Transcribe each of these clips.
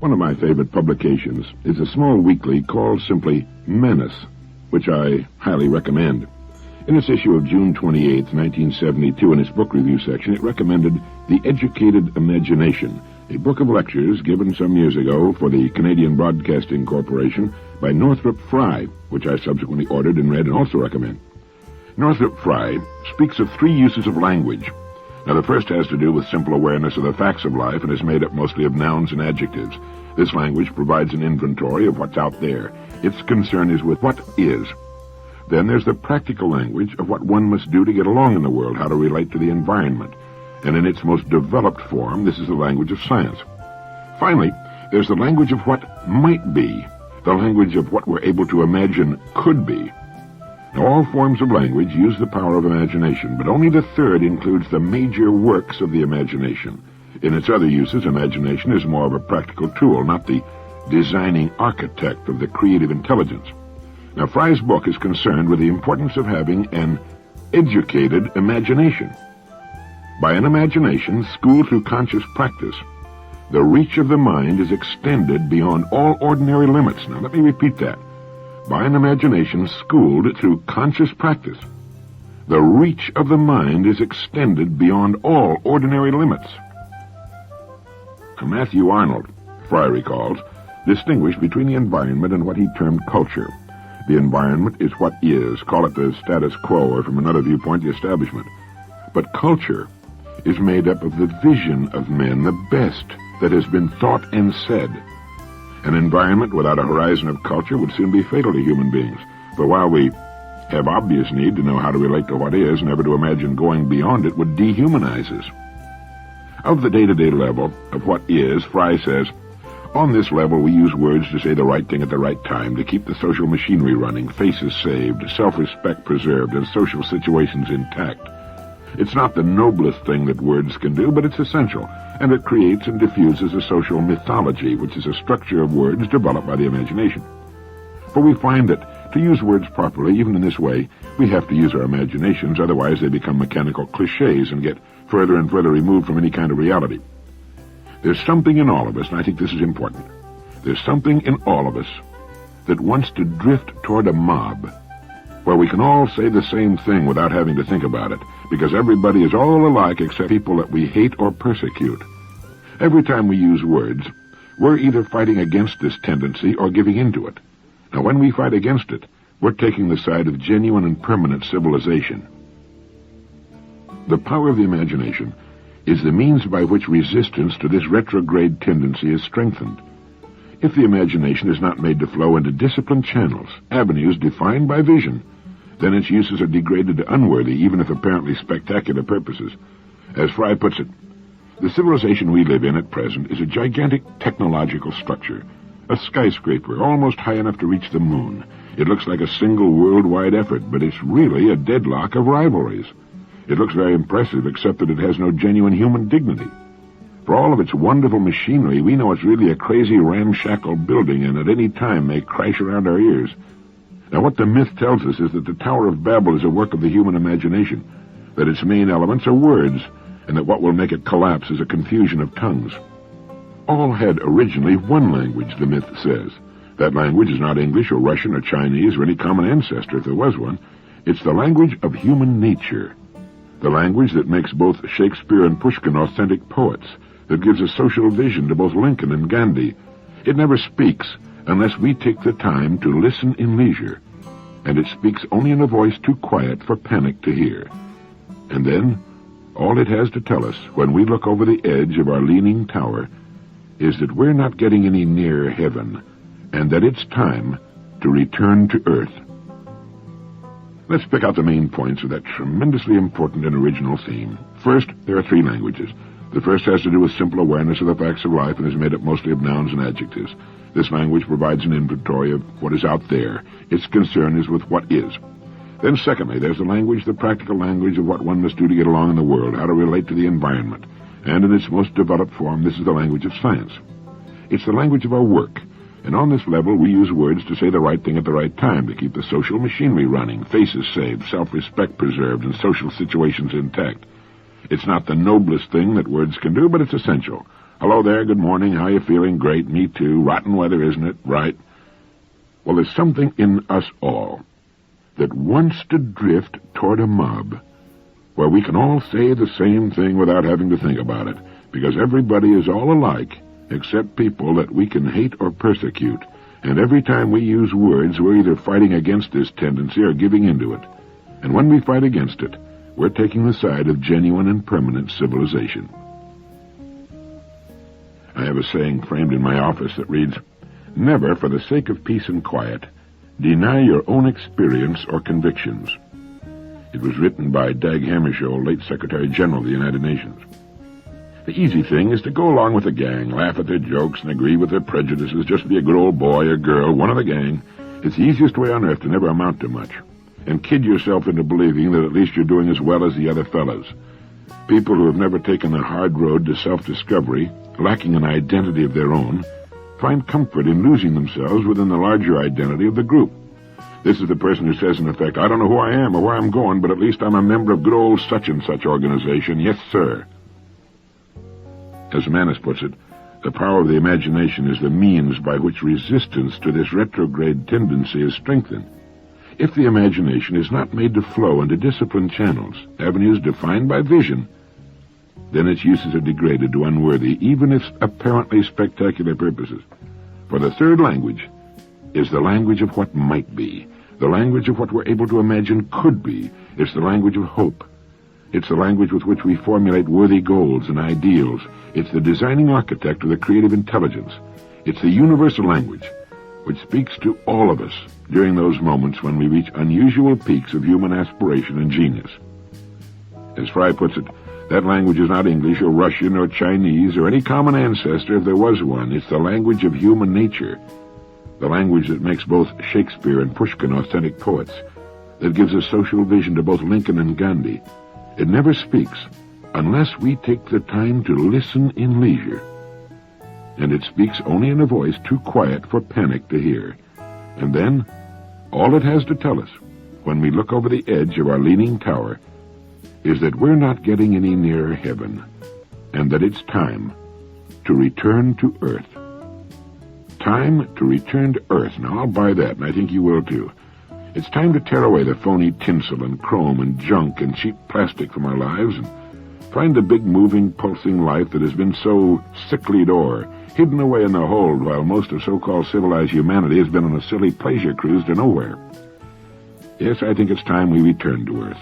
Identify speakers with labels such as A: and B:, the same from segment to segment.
A: One of my favorite publications is a small weekly called simply Menace, which I highly recommend. In its issue of June 28, 1972, in its book review section, it recommended The Educated Imagination, a book of lectures given some years ago for the Canadian Broadcasting Corporation by Northrop Frye, which I subsequently ordered and read and also recommend. Northrop Frye speaks of 3 uses of language. Now, the first has to do with simple awareness of the facts of life and is made up mostly of nouns and adjectives. This language provides an inventory of what's out there. Its concern is with what is. Then there's the practical language of what one must do to get along in the world, how to relate to the environment. And in its most developed form, this is the language of science. Finally, there's the language of what might be, the language of what we're able to imagine could be. Now, all forms of language use the power of imagination, but only the third includes the major works of the imagination. In its other uses, imagination is more of a practical tool, not the designing architect of the creative intelligence. Now, Frye's book is concerned with the importance of having an educated imagination. By an imagination schooled through conscious practice, the reach of the mind is extended beyond all ordinary limits. Now, let me repeat that. By an imagination schooled through conscious practice, the reach of the mind is extended beyond all ordinary limits. Matthew Arnold, Frye recalls, distinguished between the environment and what he termed culture. The environment is what is, call it the status quo, or from another viewpoint, the establishment. But culture is made up of the vision of men, the best that has been thought and said. An environment without a horizon of culture would soon be fatal to human beings, for while we have obvious need to know how to relate to what is, never to imagine going beyond it would dehumanize us. Of the day-to-day level of what is, Frye says, on this level we use words to say the right thing at the right time, to keep the social machinery running, faces saved, self-respect preserved, and social situations intact. It's not the noblest thing that words can do, but it's essential, and it creates and diffuses a social mythology, which is a structure of words developed by the imagination. For we find that to use words properly, even in this way, we have to use our imaginations, otherwise they become mechanical cliches and get further and further removed from any kind of reality. There's something in all of us, and I think this is important. There's something in all of us that wants to drift toward a mob, where we can all say the same thing without having to think about it, because everybody is all alike except people that we hate or persecute. Every time we use words, we're either fighting against this tendency or giving into it. Now, when we fight against it, we're taking the side of genuine and permanent civilization. The power of the imagination is the means by which resistance to this retrograde tendency is strengthened. If the imagination is not made to flow into disciplined channels, avenues defined by vision, then its uses are degraded to unworthy, even if apparently spectacular purposes. As Frye puts it, the civilization we live in at present is a gigantic technological structure, a skyscraper almost high enough to reach the moon. It looks like a single worldwide effort, but it's really a deadlock of rivalries. It looks very impressive, except that it has no genuine human dignity. For all of its wonderful machinery, we know it's really a crazy ramshackle building, and at any time may crash around our ears. Now, what the myth tells us is that the Tower of Babel is a work of the human imagination, that its main elements are words, and that what will make it collapse is a confusion of tongues. All had originally one language, the myth says. That language is not English or Russian or Chinese or any common ancestor, if there was one. It's the language of human nature, the language that makes both Shakespeare and Pushkin authentic poets, that gives a social vision to both Lincoln and Gandhi. It never speaks unless we take the time to listen in leisure, and it speaks only in a voice too quiet for panic to hear. And then, all it has to tell us when we look over the edge of our leaning tower is that we're not getting any nearer heaven, and that it's time to return to earth. Let's pick out the main points of that tremendously important and original theme. First, there are 3 languages. The first has to do with simple awareness of the facts of life and is made up mostly of nouns and adjectives. This language provides an inventory of what is out there. Its concern is with what is. Then secondly, there's the language, the practical language of what one must do to get along in the world, how to relate to the environment. And in its most developed form, this is the language of science. It's the language of our work. And on this level, we use words to say the right thing at the right time, to keep the social machinery running, faces saved, self-respect preserved, and social situations intact. It's not the noblest thing that words can do, but it's essential. Hello there, good morning, how you feeling? Great, me too. Rotten weather, isn't it? Right. Well, there's something in us all that wants to drift toward a mob where we can all say the same thing without having to think about it, because everybody is all alike except people that we can hate or persecute. And every time we use words, we're either fighting against this tendency or giving into it. And when we fight against it, we're taking the side of genuine and permanent civilization. I have a saying framed in my office that reads, "Never, for the sake of peace and quiet, deny your own experience or convictions." It was written by Dag Hammarskjöld, late Secretary General of the United Nations. The easy thing is to go along with the gang, laugh at their jokes and agree with their prejudices, just be a good old boy or girl, one of the gang. It's the easiest way on earth to never amount to much, and kid yourself into believing that at least you're doing as well as the other fellas. People who have never taken the hard road to self-discovery, lacking an identity of their own, find comfort in losing themselves within the larger identity of the group. This is the person who says, in effect, "I don't know who I am or where I'm going, but at least I'm a member of good old such-and-such organization. Yes, sir." As Manus puts it, the power of the imagination is the means by which resistance to this retrograde tendency is strengthened. If the imagination is not made to flow into disciplined channels, avenues defined by vision, then its uses are degraded to unworthy, even if apparently spectacular purposes. For the third language is the language of what might be, the language of what we're able to imagine could be. It's the language of hope. It's the language with which we formulate worthy goals and ideals. It's the designing architect of the creative intelligence. It's the universal language which speaks to all of us during those moments when we reach unusual peaks of human aspiration and genius. As Fry puts it, that language is not English or Russian or Chinese or any common ancestor if there was one. It's the language of human nature, the language that makes both Shakespeare and Pushkin authentic poets, that gives a social vision to both Lincoln and Gandhi. It never speaks unless we take the time to listen in leisure. And it speaks only in a voice too quiet for panic to hear. And then, all it has to tell us, when we look over the edge of our leaning tower, is that we're not getting any nearer heaven, and that it's time to return to earth. Time to return to earth. Now, I'll buy that, and I think you will too. It's time to tear away the phony tinsel and chrome and junk and cheap plastic from our lives and find the big, moving, pulsing life that has been so sicklied o'er, hidden away in the hold while most of so-called civilized humanity has been on a silly pleasure cruise to nowhere. Yes, I think it's time we return to earth.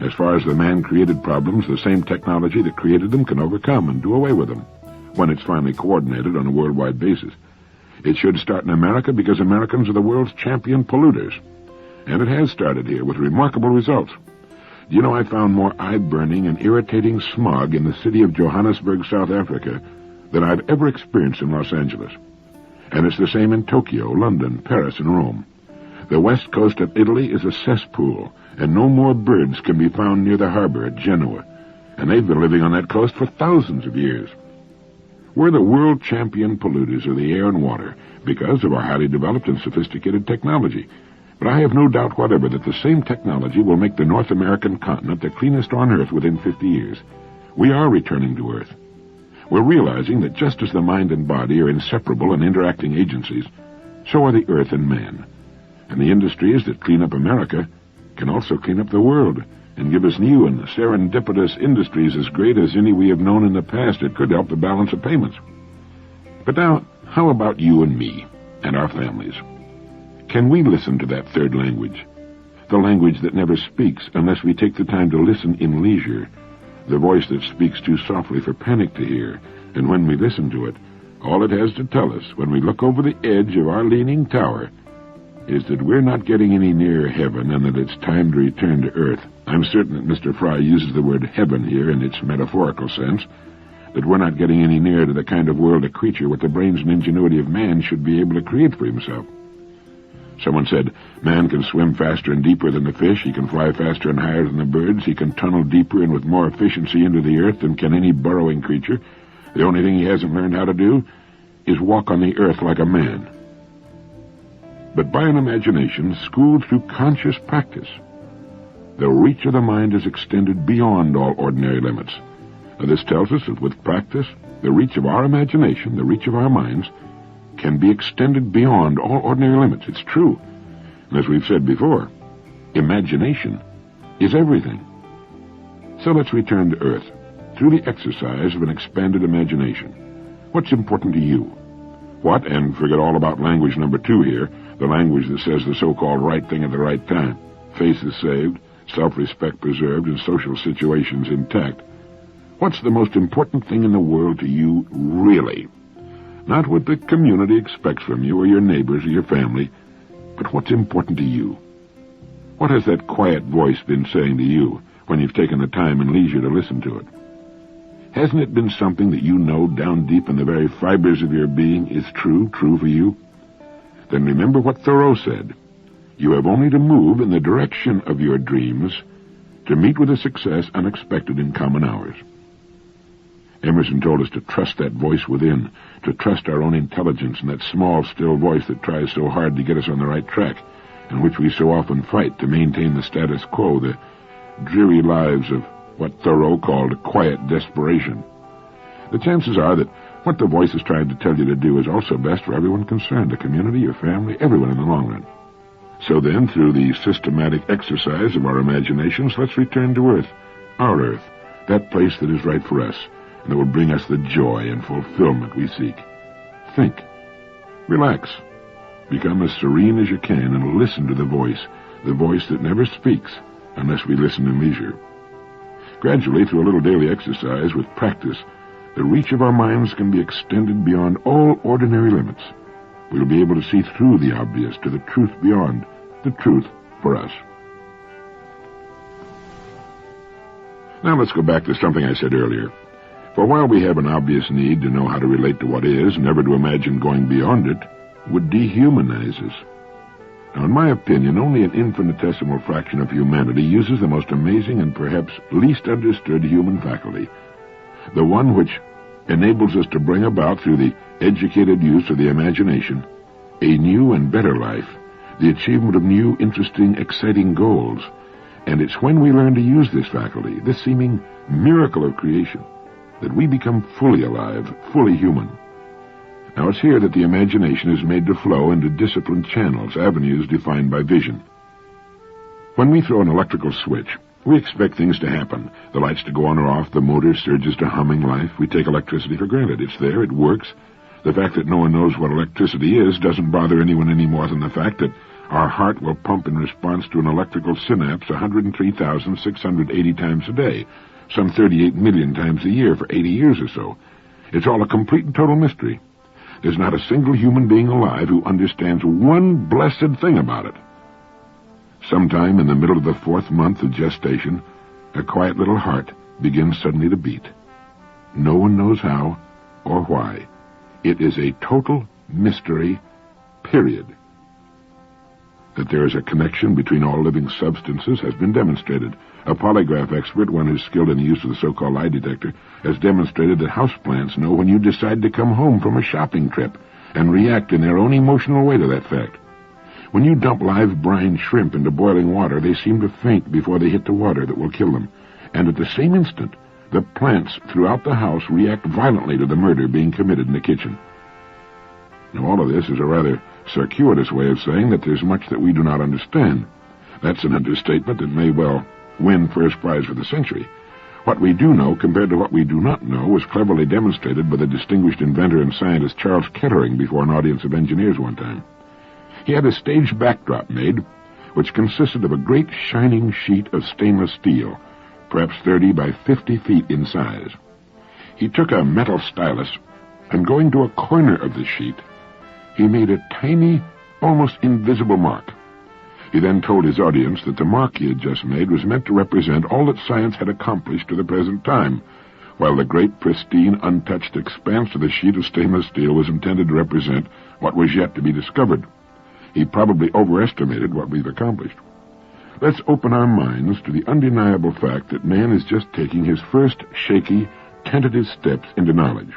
A: As far as the man-created problems, the same technology that created them can overcome and do away with them, when it's finally coordinated on a worldwide basis. It should start in America because Americans are the world's champion polluters. And it has started here with remarkable results. Do you know I found more eye-burning and irritating smog in the city of Johannesburg, South Africa, than I've ever experienced in Los Angeles. And it's the same in Tokyo, London, Paris, and Rome. The west coast of Italy is a cesspool, and no more birds can be found near the harbor at Genoa. And they've been living on that coast for thousands of years. We're the world champion polluters of the air and water because of our highly developed and sophisticated technology. But I have no doubt whatever that the same technology will make the North American continent the cleanest on Earth within 50 years. We are returning to Earth. We're realizing that just as the mind and body are inseparable and interacting agencies, so are the Earth and man. And the industries that clean up America can also clean up the world and give us new and serendipitous industries as great as any we have known in the past that could help the balance of payments. But now, how about you and me and our families? Can we listen to that third language? The language that never speaks unless we take the time to listen in leisure. The voice that speaks too softly for panic to hear. And when we listen to it, all it has to tell us when we look over the edge of our leaning tower is that we're not getting any nearer heaven and that it's time to return to earth. I'm certain that Mr. Fry uses the word heaven here in its metaphorical sense, that we're not getting any nearer to the kind of world a creature with the brains and ingenuity of man should be able to create for himself. Someone said, man can swim faster and deeper than the fish, he can fly faster and higher than the birds, he can tunnel deeper and with more efficiency into the earth than can any burrowing creature. The only thing he hasn't learned how to do is walk on the earth like a man. But by an imagination schooled through conscious practice, the reach of the mind is extended beyond all ordinary limits. This tells us that with practice, the reach of our imagination, the reach of our minds, can be extended beyond all ordinary limits. It's true. And as we've said before, imagination is everything. So let's return to Earth through the exercise of an expanded imagination. What's important to you? What, and forget all about language number 2 here, the language that says the so-called right thing at the right time, faces saved, self-respect preserved, and social situations intact. What's the most important thing in the world to you, really? Not what the community expects from you or your neighbors or your family, but what's important to you. What has that quiet voice been saying to you when you've taken the time and leisure to listen to it? Hasn't it been something that you know down deep in the very fibers of your being is true for you? Then remember what Thoreau said. You have only to move in the direction of your dreams to meet with a success unexpected in common hours. Emerson told us to trust that voice within, to trust our own intelligence and that small, still voice that tries so hard to get us on the right track, and which we so often fight to maintain the status quo, the dreary lives of what Thoreau called quiet desperation. The chances are that what the voice is trying to tell you to do is also best for everyone concerned, the community, your family, everyone in the long run. So then, through the systematic exercise of our imaginations, let's return to Earth, our Earth, that place that is right for us, and that will bring us the joy and fulfillment we seek. Think. Relax. Become as serene as you can and listen to the voice that never speaks unless we listen in leisure. Gradually, through a little daily exercise with practice, the reach of our minds can be extended beyond all ordinary limits. We'll be able to see through the obvious to the truth beyond, the truth for us. Now let's go back to something I said earlier. For while we have an obvious need to know how to relate to what is, never to imagine going beyond it, would dehumanize us. Now, in my opinion, only an infinitesimal fraction of humanity uses the most amazing and perhaps least understood human faculty, the one which enables us to bring about, through the educated use of the imagination, a new and better life, the achievement of new, interesting, exciting goals. And it's when we learn to use this faculty, this seeming miracle of creation, that we become fully alive, fully human. Now, it's here that the imagination is made to flow into disciplined channels, avenues defined by vision. When we throw an electrical switch, we expect things to happen, the lights to go on or off, the motor surges to humming life. We take electricity for granted. It's there, it works. The fact that no one knows what electricity is doesn't bother anyone any more than the fact that our heart will pump in response to an electrical synapse 103,680 times a day, some 38 million times a year for 80 years or so. It's all a complete and total mystery. There's not a single human being alive who understands one blessed thing about it. Sometime in the middle of the 4th month of gestation, a quiet little heart begins suddenly to beat. No one knows how or why. It is a total mystery, period. That there is a connection between all living substances has been demonstrated. A polygraph expert, one who's skilled in the use of the so-called lie detector, has demonstrated that houseplants know when you decide to come home from a shopping trip and react in their own emotional way to that fact. When you dump live brine shrimp into boiling water, they seem to faint before they hit the water that will kill them. And at the same instant, the plants throughout the house react violently to the murder being committed in the kitchen. Now, all of this is a rather circuitous way of saying that there's much that we do not understand. That's an understatement that may well win first prize for the century. What we do know compared to what we do not know was cleverly demonstrated by the distinguished inventor and scientist Charles Kettering before an audience of engineers one time. He had a stage backdrop made, which consisted of a great shining sheet of stainless steel, perhaps 30 by 50 feet in size. He took a metal stylus, and going to a corner of the sheet, he made a tiny, almost invisible mark. He then told his audience that the mark he had just made was meant to represent all that science had accomplished to the present time, while the great, pristine, untouched expanse of the sheet of stainless steel was intended to represent what was yet to be discovered. He probably overestimated what we've accomplished. Let's open our minds to the undeniable fact that man is just taking his first shaky, tentative steps into knowledge.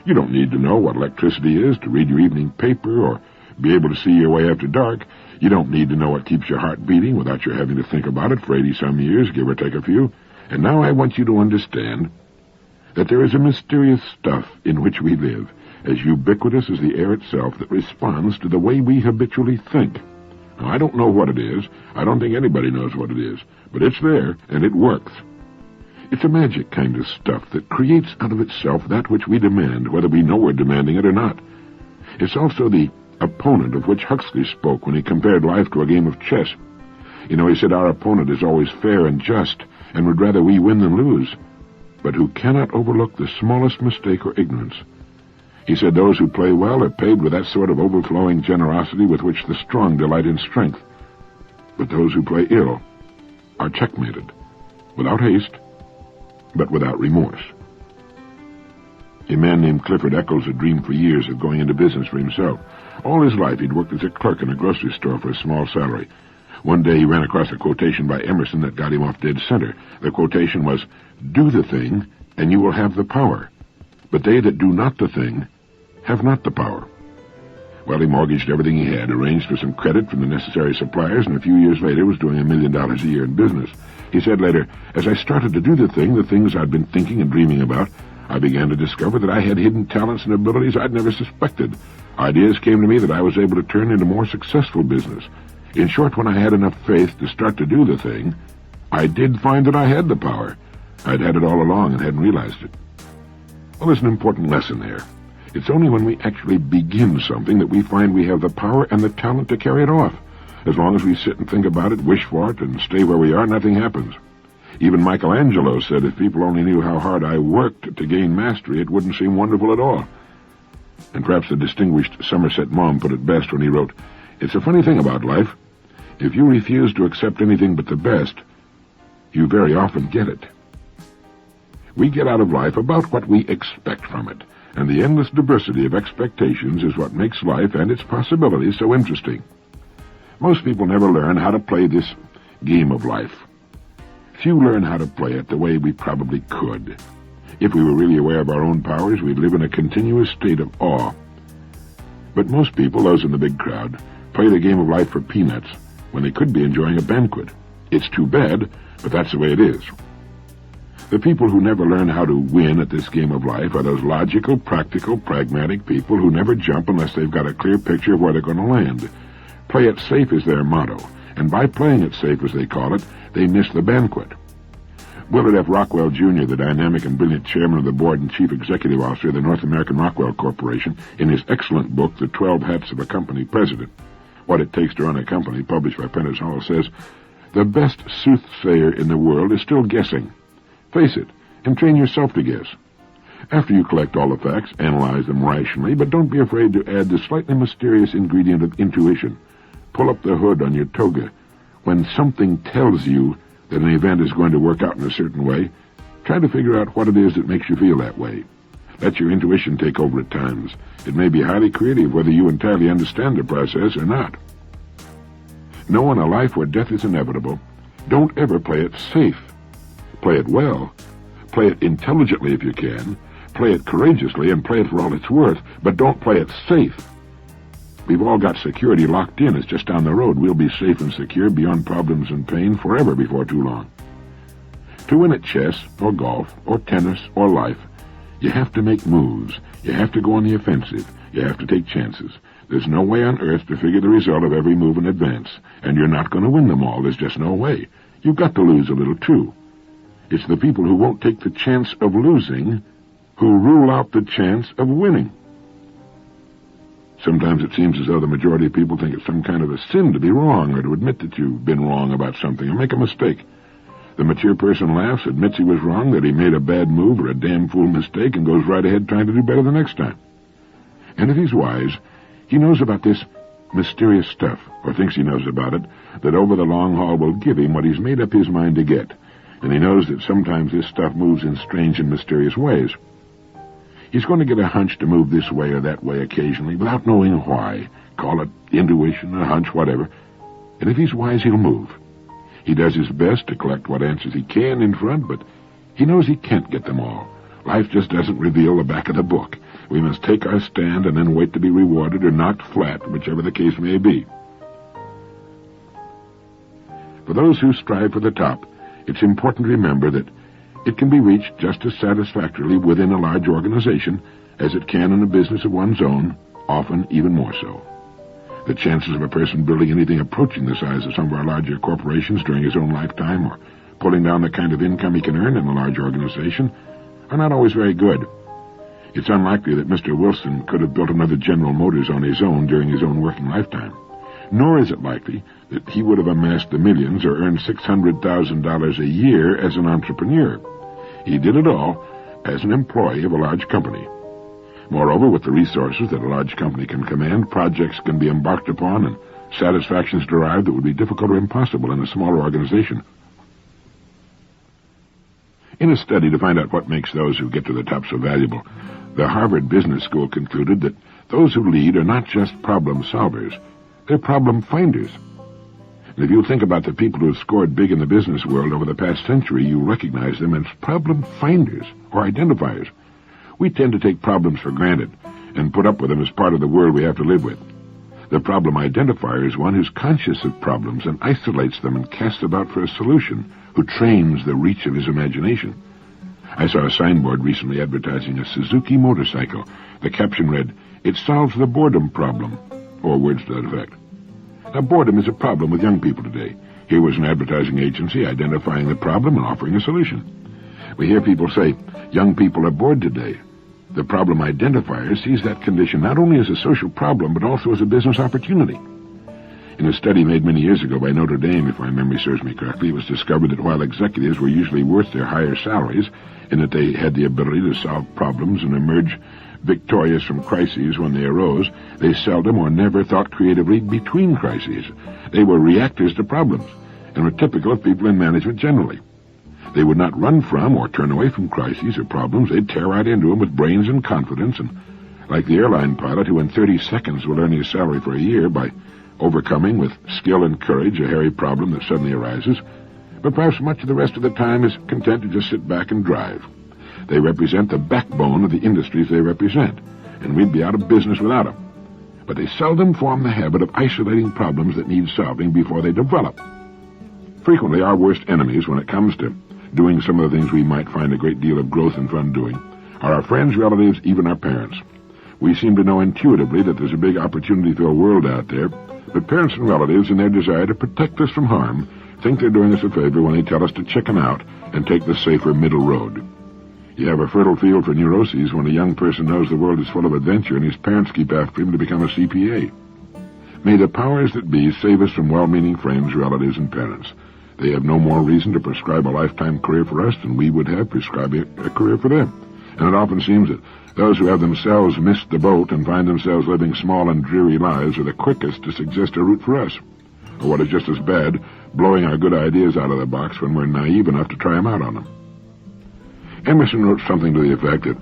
A: You don't need to know what electricity is to read your evening paper or be able to see your way after dark. You don't need to know what keeps your heart beating without your having to think about it for 80-some years, give or take a few. And now I want you to understand that there is a mysterious stuff in which we live, as ubiquitous as the air itself, that responds to the way we habitually think. Now, I don't know what it is. I don't think anybody knows what it is. But it's there, and it works. It's a magic kind of stuff that creates out of itself that which we demand, whether we know we're demanding it or not. It's also the opponent of which Huxley spoke when he compared life to a game of chess. You know, he said our opponent is always fair and just, and would rather we win than lose, but who cannot overlook the smallest mistake or ignorance. He said those who play well are paid with that sort of overflowing generosity with which the strong delight in strength. But those who play ill are checkmated, without haste, but without remorse. A man named Clifford Eccles had dreamed for years of going into business for himself. All his life he'd worked as a clerk in a grocery store for a small salary. One day he ran across a quotation by Emerson that got him off dead center. The quotation was, "Do the thing, and you will have the power. But they that do not the thing have not the power." Well, he mortgaged everything he had, arranged for some credit from the necessary suppliers, and a few years later was doing $1 million a year in business. He said later, "As I started to do the things I'd been thinking and dreaming about, I began to discover that I had hidden talents and abilities I'd never suspected. Ideas came to me that I was able to turn into more successful business. In short, when I had enough faith to start to do the thing, I did find that I had the power. I'd had it all along and hadn't realized it." Well, there's an important lesson there. It's only when we actually begin something that we find we have the power and the talent to carry it off. As long as we sit and think about it, wish for it, and stay where we are, nothing happens. Even Michelangelo said if people only knew how hard I worked to gain mastery, it wouldn't seem wonderful at all. And perhaps the distinguished Somerset Maugham put it best when he wrote, "It's a funny thing about life. If you refuse to accept anything but the best, you very often get it." We get out of life about what we expect from it, and the endless diversity of expectations is what makes life and its possibilities so interesting. Most people never learn how to play this game of life. Few learn how to play it the way we probably could. If we were really aware of our own powers, we'd live in a continuous state of awe. But most people, those in the big crowd, play the game of life for peanuts when they could be enjoying a banquet. It's too bad, but that's the way it is. The people who never learn how to win at this game of life are those logical, practical, pragmatic people who never jump unless they've got a clear picture of where they're going to land. Play it safe is their motto, and by playing it safe, as they call it, they miss the banquet. Willard F. Rockwell, Jr., the dynamic and brilliant chairman of the board and chief executive officer of the North American Rockwell Corporation, in his excellent book, The 12 Hats of a Company President, What It Takes to Run a Company, published by Prentice Hall, says, "The best soothsayer in the world is still guessing. Face it, and train yourself to guess. After you collect all the facts, analyze them rationally, but don't be afraid to add the slightly mysterious ingredient of intuition. Pull up the hood on your toga. When something tells you that an event is going to work out in a certain way, try to figure out what it is that makes you feel that way. Let your intuition take over at times. It may be highly creative whether you entirely understand the process or not. Know in a life where death is inevitable, don't ever play it safe. Play it well. Play it intelligently if you can. Play it courageously and play it for all it's worth, but don't play it safe. We've all got security locked in. It's just down the road. We'll be safe and secure beyond problems and pain forever before too long. To win at chess or golf or tennis or life, you have to make moves. You have to go on the offensive. You have to take chances. There's no way on earth to figure the result of every move in advance, and you're not going to win them all. There's just no way. You've got to lose a little, too. It's the people who won't take the chance of losing who rule out the chance of winning. Sometimes it seems as though the majority of people think it's some kind of a sin to be wrong or to admit that you've been wrong about something or make a mistake. The mature person laughs, admits he was wrong, that he made a bad move or a damn fool mistake, and goes right ahead trying to do better the next time. And if he's wise, he knows about this mysterious stuff, or thinks he knows about it, that over the long haul will give him what he's made up his mind to get. And he knows that sometimes this stuff moves in strange and mysterious ways. He's going to get a hunch to move this way or that way occasionally without knowing why. Call it intuition, a hunch, whatever. And if he's wise, he'll move. He does his best to collect what answers he can in front, but he knows he can't get them all. Life just doesn't reveal the back of the book. We must take our stand and then wait to be rewarded or knocked flat, whichever the case may be. For those who strive for the top, it's important to remember that It can be reached just as satisfactorily within a large organization as it can in a business of one's own, often even more so. The chances of a person building anything approaching the size of some of our larger corporations during his own lifetime, or pulling down the kind of income he can earn in a large organization, are not always very good. It's unlikely that Mr. Wilson could have built another General Motors on his own during his own working lifetime. Nor is it likely that he would have amassed the millions or earned $600,000 a year as an entrepreneur. He did it all as an employee of a large company. Moreover, with the resources that a large company can command, projects can be embarked upon and satisfactions derived that would be difficult or impossible in a smaller organization. In a study to find out what makes those who get to the top so valuable, the Harvard Business School concluded that those who lead are not just problem solvers, they're problem finders. And if you think about the people who have scored big in the business world over the past century, you recognize them as problem finders or identifiers. We tend to take problems for granted and put up with them as part of the world we have to live with. The problem identifier is one who's conscious of problems and isolates them and casts about for a solution, who trains the reach of his imagination. I saw a signboard recently advertising a Suzuki motorcycle. The caption read, "It solves the boredom problem," or words to that effect. Now, boredom is a problem with young people today. Here was an advertising agency identifying the problem and offering a solution. We hear people say, young people are bored today. The problem identifier sees that condition not only as a social problem, but also as a business opportunity. In a study made many years ago by Notre Dame, if my memory serves me correctly, it was discovered that while executives were usually worth their higher salaries, and that they had the ability to solve problems and emerge victorious from crises when they arose, they seldom or never thought creatively between crises. They were reactors to problems, and were typical of people in management generally. They would not run from or turn away from crises or problems. They'd tear right into them with brains and confidence, and like the airline pilot who in 30 seconds will earn his salary for a year by overcoming with skill and courage a hairy problem that suddenly arises, but perhaps much of the rest of the time is content to just sit back and drive. They represent the backbone of the industries they represent, and we'd be out of business without them. But they seldom form the habit of isolating problems that need solving before they develop. Frequently, our worst enemies when it comes to doing some of the things we might find a great deal of growth and fun doing are our friends, relatives, even our parents. We seem to know intuitively that there's a big opportunity-filled world out there, but parents and relatives, in their desire to protect us from harm, think they're doing us a favor when they tell us to chicken out and take the safer middle road. You have a fertile field for neuroses when a young person knows the world is full of adventure and his parents keep after him to become a CPA. May the powers that be save us from well-meaning friends, relatives, and parents. They have no more reason to prescribe a lifetime career for us than we would have prescribing a career for them. And it often seems that those who have themselves missed the boat and find themselves living small and dreary lives are the quickest to suggest a route for us. Or what is just as bad, blowing our good ideas out of the box when we're naive enough to try them out on them. Emerson wrote something to the effect that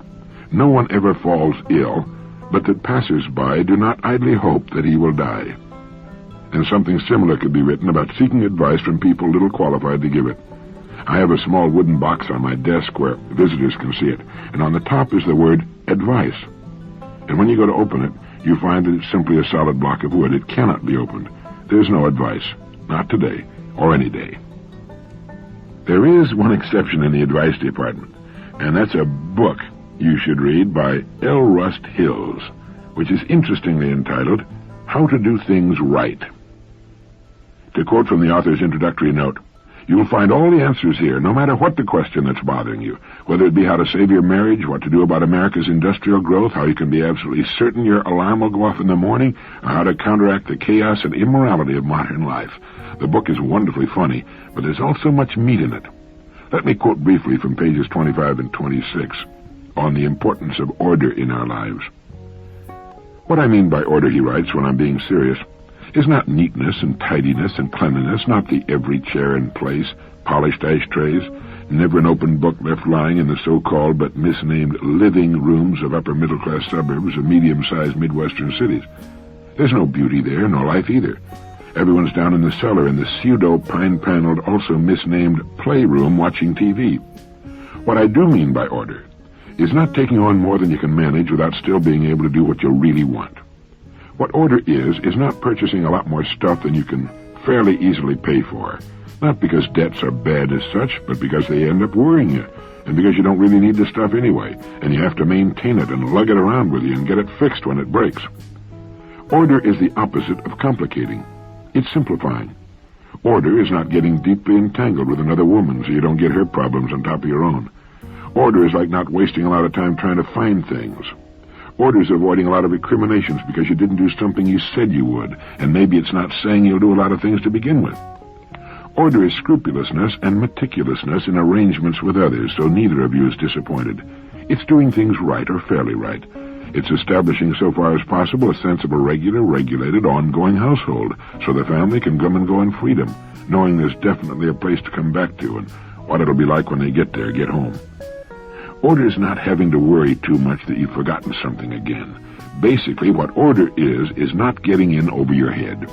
A: no one ever falls ill, but that passers-by do not idly hope that he will die. And something similar could be written about seeking advice from people little qualified to give it. I have a small wooden box on my desk where visitors can see it, and on the top is the word advice. And when you go to open it, you find that it's simply a solid block of wood. It cannot be opened. There's no advice. Not today, or any day. There is one exception in the advice department, and that's a book you should read by L. Rust Hills, which is interestingly entitled, How to Do Things Right. To quote from the author's introductory note, you'll find all the answers here, no matter what the question that's bothering you, whether it be how to save your marriage, what to do about America's industrial growth, how you can be absolutely certain your alarm will go off in the morning, or how to counteract the chaos and immorality of modern life. The book is wonderfully funny, but there's also much meat in it. Let me quote briefly from pages 25 and 26 on the importance of order in our lives. What I mean by order, he writes, when I'm being serious, is not neatness and tidiness and cleanliness, not the every chair in place, polished ashtrays, never an open book left lying in the so-called but misnamed living rooms of upper-middle-class suburbs of medium-sized Midwestern cities. There's no beauty there, no life either. Everyone's down in the cellar in the pseudo-pine-paneled, also misnamed playroom watching TV. What I do mean by order is not taking on more than you can manage without still being able to do what you really want. What order is not purchasing a lot more stuff than you can fairly easily pay for. Not because debts are bad as such, but because they end up worrying you, and because you don't really need the stuff anyway, and you have to maintain it and lug it around with you and get it fixed when it breaks. Order is the opposite of complicating. It's simplifying. Order is not getting deeply entangled with another woman so you don't get her problems on top of your own. Order is like not wasting a lot of time trying to find things. Order is avoiding a lot of recriminations because you didn't do something you said you would, and maybe it's not saying you'll do a lot of things to begin with. Order is scrupulousness and meticulousness in arrangements with others, so neither of you is disappointed. It's doing things right or fairly right. It's establishing so far as possible a sensible, regular, regulated, ongoing household, so the family can come and go in freedom, knowing there's definitely a place to come back to and what it'll be like when they get home. Order is not having to worry too much that you've forgotten something again. Basically, what order is not getting in over your head.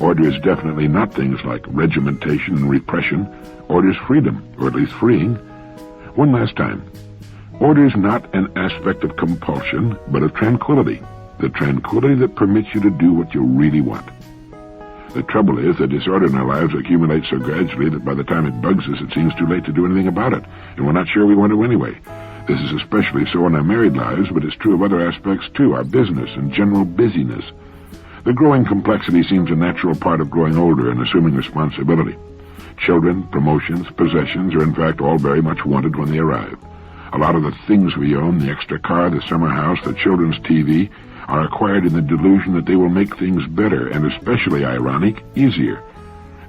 A: Order is definitely not things like regimentation and repression. Order is freedom, or at least freeing. One last time. Order is not an aspect of compulsion, but of tranquility. The tranquility that permits you to do what you really want. The trouble is that disorder in our lives accumulates so gradually that by the time it bugs us, it seems too late to do anything about it, and we're not sure we want to anyway. This is especially so in our married lives, but it's true of other aspects too, our business and general busyness. The growing complexity seems a natural part of growing older and assuming responsibility. Children, promotions, possessions are in fact all very much wanted when they arrive. A lot of the things we own, the extra car, the summer house, the children's TV, are acquired in the delusion that they will make things better, and especially ironic, easier.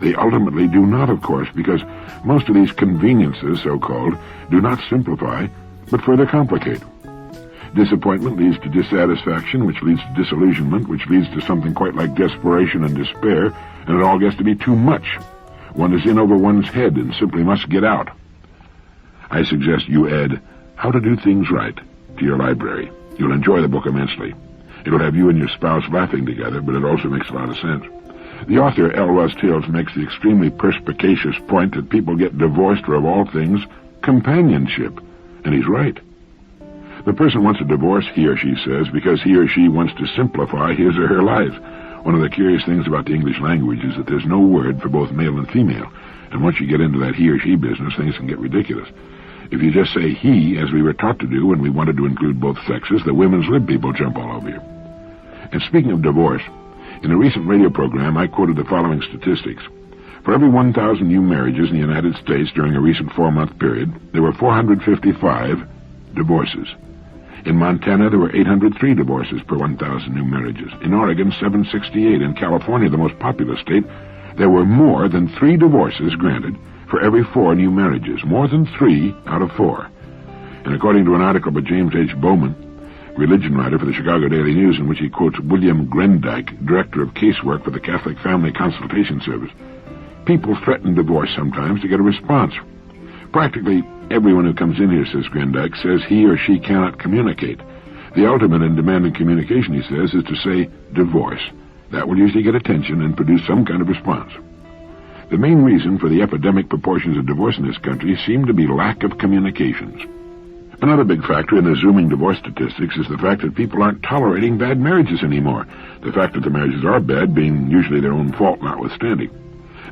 A: They ultimately do not, of course, because most of these conveniences, so-called, do not simplify, but further complicate. Disappointment leads to dissatisfaction, which leads to disillusionment, which leads to something quite like desperation and despair, and it all gets to be too much. One is in over one's head and simply must get out. I suggest you add How to Do Things Right to your library. You'll enjoy the book immensely. It'll have you and your spouse laughing together, but it also makes a lot of sense. The author, L. Russ Tales, makes the extremely perspicacious point that people get divorced for, of all things, companionship. And he's right. The person wants a divorce, he or she says, because he or she wants to simplify his or her life. One of the curious things about the English language is that there's no word for both male and female. And once you get into that he or she business, things can get ridiculous. If you just say he, as we were taught to do when we wanted to include both sexes, the women's lib people jump all over you. And speaking of divorce, in a recent radio program, I quoted the following statistics. For every 1,000 new marriages in the United States during a recent 4-month period, there were 455 divorces. In Montana, there were 803 divorces per 1,000 new marriages. In Oregon, 768. In California, the most populous state, there were more than 3 divorces granted for every 4 new marriages. More than 3 out of 4. And according to an article by James H. Bowman, religion writer for the Chicago Daily News, in which he quotes William Grendyke, director of casework for the Catholic Family Consultation Service, people threaten divorce sometimes to get a response. Practically everyone who comes in here, says Grendyke, says he or she cannot communicate. The ultimate in demanding communication, he says, is to say divorce. That will usually get attention and produce some kind of response. The main reason for the epidemic proportions of divorce in this country seem to be lack of communications. Another big factor in the zooming divorce statistics is the fact that people aren't tolerating bad marriages anymore, the fact that the marriages are bad being usually their own fault notwithstanding.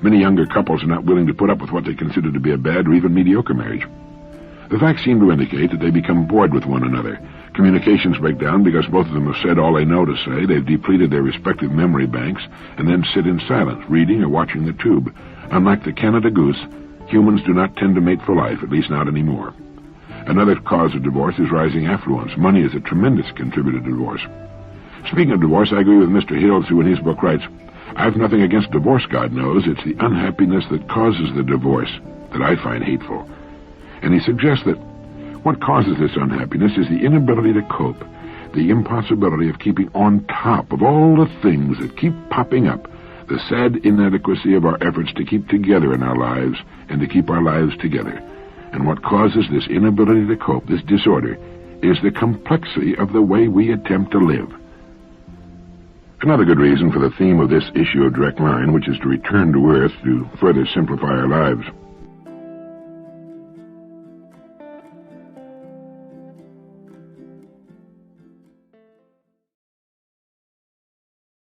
A: Many younger couples are not willing to put up with what they consider to be a bad or even mediocre marriage. The facts seem to indicate that they become bored with one another. Communications break down because both of them have said all they know to say, they've depleted their respective memory banks, and then sit in silence, reading or watching the tube. Unlike the Canada goose, humans do not tend to mate for life, at least not anymore. Another cause of divorce is rising affluence. Money is a tremendous contributor to divorce. Speaking of divorce, I agree with Mr. Hills, who in his book writes, I've nothing against divorce, God knows. It's the unhappiness that causes the divorce that I find hateful. And he suggests that what causes this unhappiness is the inability to cope, the impossibility of keeping on top of all the things that keep popping up, the sad inadequacy of our efforts to keep together in our lives and to keep our lives together. And what causes this inability to cope, this disorder, is the complexity of the way we attempt to live. Another good reason for the theme of this issue of Direct Line, which is to return to Earth to further simplify our lives,